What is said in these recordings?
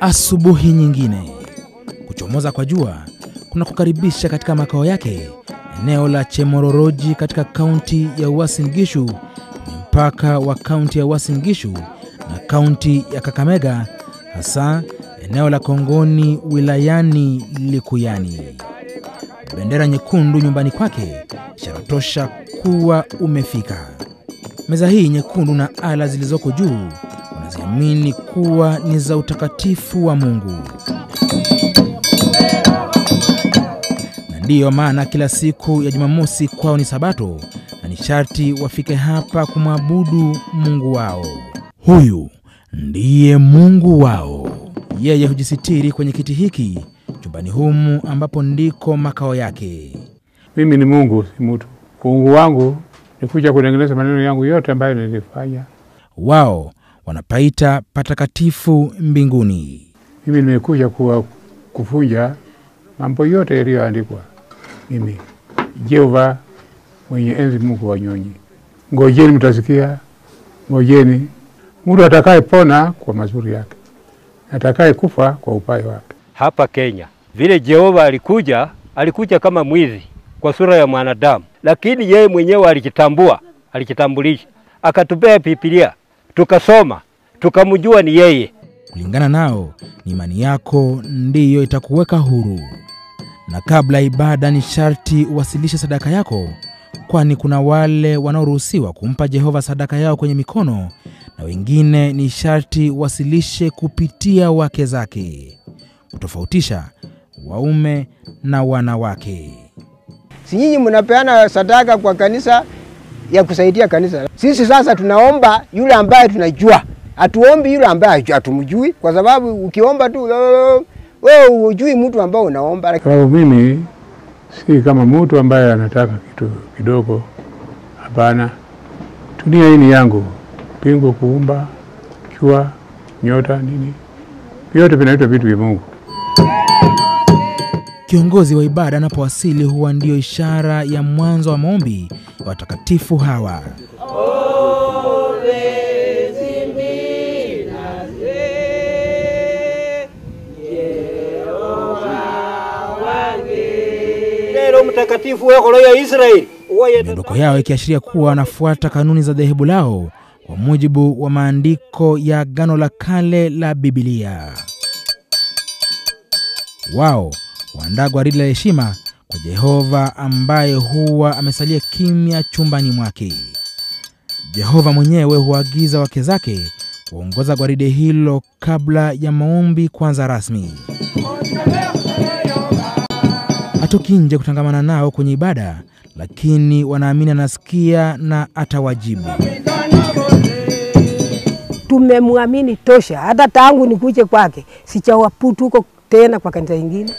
Asubuhi nyingine, kuchomoza kwa jua kuna kukaribisha katika makao yake eneo la Chemororoji katika kaunti ya Uasin Gishu, mpaka wa kaunti ya Uasin Gishu na kaunti ya Kakamega, hasa eneo la Kongoni wilayani Likuyani. Bendera nyekundu nyumbani kwake ishara tosha kuwa umefika. Meza hii nyekundu na ala zilizoko juu unaziamini kuwa ni za utakatifu wa Mungu. Na ndiyo maana kila siku ya Jumamosi kwao ni Sabato na ni sharti wafike hapa kumwabudu Mungu wao. Huyu ndiye Mungu wao. Yeye hujisitiri kwenye kiti hiki chumbani humu ambapo ndiko makao yake. Mimi ni Mungu, si mtu. Mungu wangu ni kuja kutengeneza maneno yangu yote ambayo nilifanya. Wao wanapaita patakatifu mbinguni. Mimi nimekuja kufunja mambo yote yaliyoandikwa. Mimi Jehova mwenye enzi, Mungu wa nyonyi. Ngojeni mtasikia, ngojeni. Mtu atakaye pona kwa mazuri yake, atakaye kufa kwa upaya wake. Hapa Kenya, vile Jehova alikuja kama mwizi kwa sura ya mwanadamu, lakini yeye mwenyewe alijitambulisha, akatupea Biblia, tukasoma, tukamjua ni yeye. Kulingana nao, ni imani yako ndiyo itakuweka huru. Na kabla ibada ni sharti uwasilishe sadaka yako, kwani kuna wale wanaoruhusiwa kumpa Jehova sadaka yao kwenye mikono, na wengine ni sharti wasilishe kupitia wake zake, kutofautisha waume na wanawake. Si nyinyi mnapeana sadaka kwa kanisa ya kusaidia kanisa. Sisi sasa tunaomba yule ambaye tunajua. Hatuombi yule ambaye hatumjui, kwa sababu ukiomba tu wewe hujui mtu ambaye unaomba. Sababu mimi si kama mtu ambaye anataka kitu kidogo. Hapana. Dunia hii ni yangu. Pingo kuumba, jua, nyota, nini. Vyote vinaitwa vitu vya Mungu. Kiongozi wa ibada anapowasili huwa ndio ishara ya mwanzo wa maombi ya watakatifu hawa. Mtakatifu wa Roho ya Israeli. Miondoko yao ikiashiria kuwa wanafuata kanuni za dhehebu lao kwa mujibu wa maandiko ya Agano la Kale la Biblia. Wao huandaa gwaride la heshima kwa Jehova ambaye huwa amesalia kimya chumbani mwake. Jehova mwenyewe huagiza wake zake kuongoza gwaride hilo kabla ya maombi kuanza rasmi. Hatoki nje kutangamana nao kwenye ibada, lakini wanaamini anasikia na atawajibu. Tumemwamini tosha, hata tangu nikuje kwake sichawaputu huko tena kwa kanisa nyingine.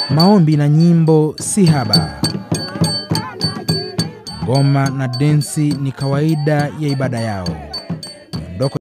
Maombi na nyimbo si haba. Ngoma na densi ni kawaida ya ibada yao.